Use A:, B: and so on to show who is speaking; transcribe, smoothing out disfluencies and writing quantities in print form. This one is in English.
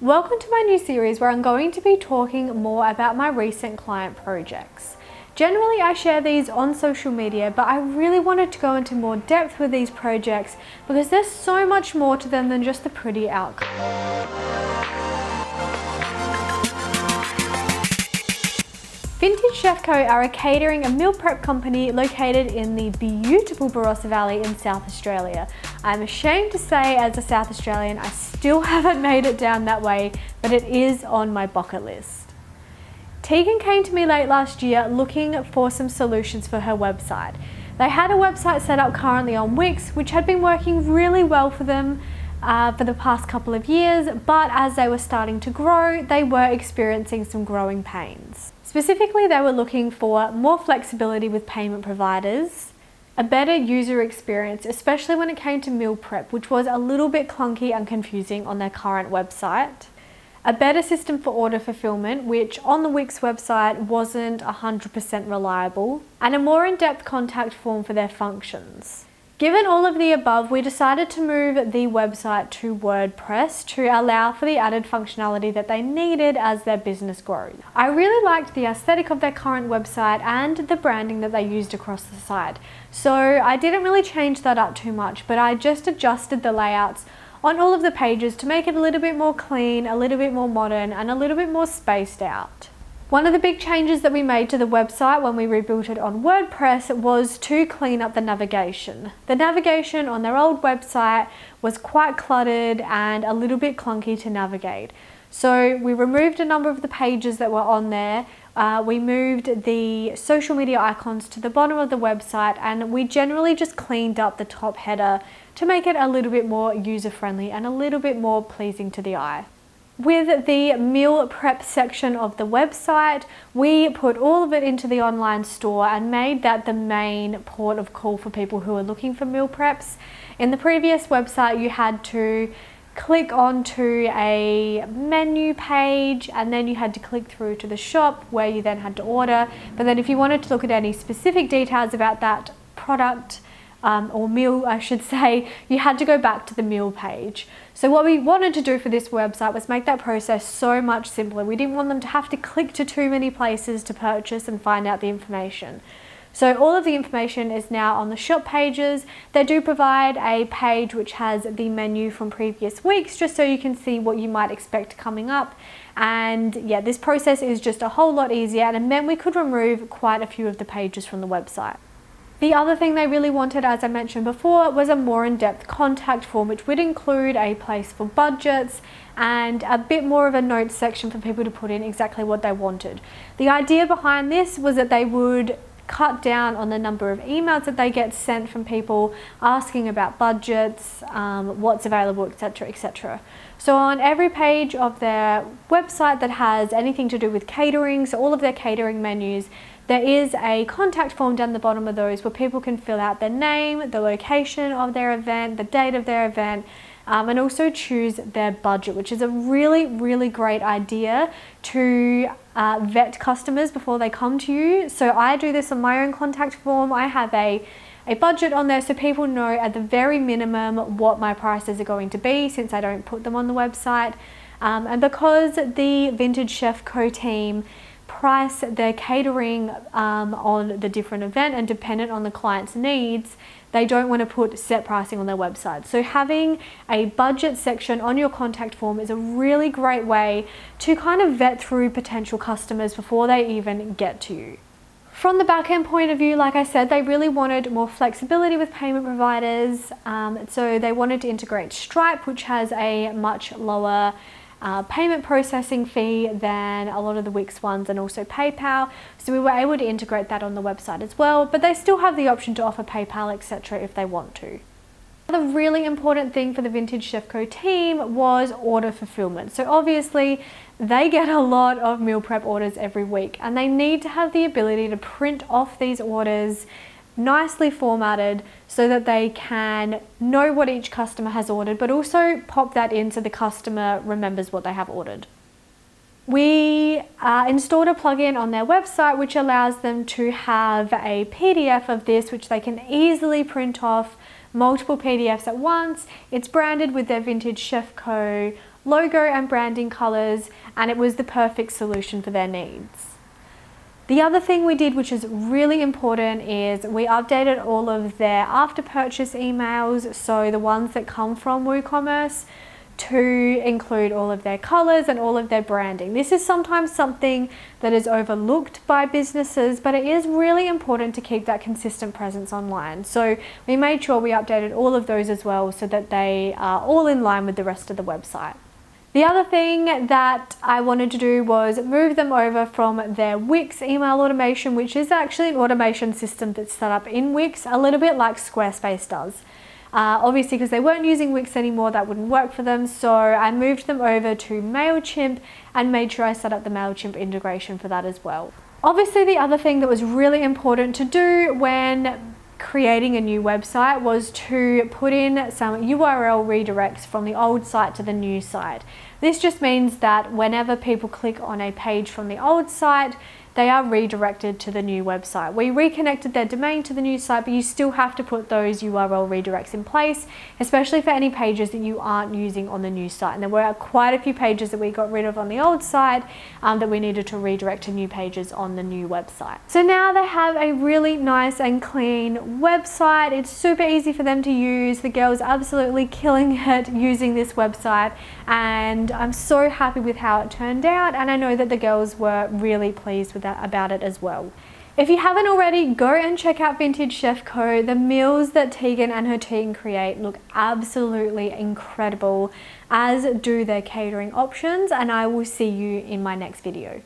A: Welcome to my new series where I'm going to be talking more about my recent client projects. Generally, I share these on social media, but I really wanted to go into more depth with these projects because there's so much more to them than just the pretty outcome. Vintage Chef Co are a catering and meal prep company located in the beautiful Barossa Valley in South Australia. I'm ashamed to say, as a South Australian, I still haven't made it down that way, but it is on my bucket list. Tegan came to me late last year looking for some solutions for her website. They had a website set up currently on Wix, which had been working really well for them for the past couple of years, but as they were starting to grow, they were experiencing some growing pains. Specifically, they were looking for more flexibility with payment providers, a better user experience, especially when it came to meal prep, which was a little bit clunky and confusing on their current website, a better system for order fulfillment, which on the Wix website wasn't 100% reliable, and a more in-depth contact form for their functions. Given all of the above, we decided to move the website to WordPress to allow for the added functionality that they needed as their business grows. I really liked the aesthetic of their current website and the branding that they used across the site. So I didn't really change that up too much, but I just adjusted the layouts on all of the pages to make it a little bit more clean, a little bit more modern, and a little bit more spaced out. One of the big changes that we made to the website when we rebuilt it on WordPress was to clean up the navigation. The navigation on their old website was quite cluttered and a little bit clunky to navigate. So we removed a number of the pages that were on there. We moved the social media icons to the bottom of the website, and we generally just cleaned up the top header to make it a little bit more user-friendly and a little bit more pleasing to the eye. With the meal prep section of the website, we put all of it into the online store and made that the main port of call for people who are looking for meal preps. In the previous website, you had to click onto a menu page and then you had to click through to the shop where you then had to order. But then if you wanted to look at any specific details about that product, or meal I should say, you had to go back to the meal page. So what we wanted to do for this website was make that process so much simpler. We didn't want them to have to click to too many places to purchase and find out the information. So all of the information is now on the shop pages. They do provide a page which has the menu from previous weeks, just so you can see what you might expect coming up. And yeah, this process is just a whole lot easier, and it meant we could remove quite a few of the pages from the website. The other thing they really wanted, as I mentioned before, was a more in-depth contact form, which would include a place for budgets and a bit more of a notes section for people to put in exactly what they wanted. The idea behind this was that they would cut down on the number of emails that they get sent from people asking about budgets, what's available, etc., etc. So on every page of their website that has anything to do with catering, so all of their catering menus, there is a contact form down the bottom of those where people can fill out their name, the location of their event, the date of their event, and also choose their budget, which is a really, really great idea to vet customers before they come to you. So I do this on my own contact form. I have a budget on there so people know at the very minimum what my prices are going to be, since I don't put them on the website. And because the Vintage Chef Co team price their catering on the different event and dependent on the client's needs, they don't want to put set pricing on their website. So having a budget section on your contact form is a really great way to kind of vet through potential customers before they even get to you. From the back-end point of view, like I said, they really wanted more flexibility with payment providers. So they wanted to integrate Stripe, which has a much lower payment processing fee than a lot of the Wix ones, and also PayPal. So we were able to integrate that on the website as well, but they still have the option to offer PayPal, etc. if they want to. The really important thing for the Vintage Chef Co team was order fulfillment. So obviously they get a lot of meal prep orders every week, and they need to have the ability to print off these orders nicely formatted so that they can know what each customer has ordered, but also pop that in so the customer remembers what they have ordered. We installed a plugin on their website which allows them to have a PDF of this, which they can easily print off multiple PDFs at once. It's branded with their Vintage Chef Co logo and branding colors, and it was the perfect solution for their needs. The other thing we did, which is really important, is we updated all of their after purchase emails, so the ones that come from WooCommerce, to include all of their colors and all of their branding. This is sometimes something that is overlooked by businesses, but it is really important to keep that consistent presence online. So we made sure we updated all of those as well so that they are all in line with the rest of the website. The other thing that I wanted to do was move them over from their Wix email automation, which is actually an automation system that's set up in Wix, a little bit like Squarespace does. Obviously, because they weren't using Wix anymore, that wouldn't work for them. So I moved them over to MailChimp and made sure I set up the MailChimp integration for that as well. Obviously, the other thing that was really important to do when creating a new website was to put in some URL redirects from the old site to the new site. This just means that whenever people click on a page from the old site, they are redirected to the new website. We reconnected their domain to the new site, but you still have to put those URL redirects in place, especially for any pages that you aren't using on the new site. And there were quite a few pages that we got rid of on the old site that we needed to redirect to new pages on the new website. So now they have a really nice and clean website. It's super easy for them to use. The girls are absolutely killing it using this website, and I'm so happy with how it turned out, and I know that the girls were really pleased with that about it as well. If you haven't already, go and check out Vintage Chef Co. The meals that Tegan and her team create look absolutely incredible, as do their catering options, and I will see you in my next video.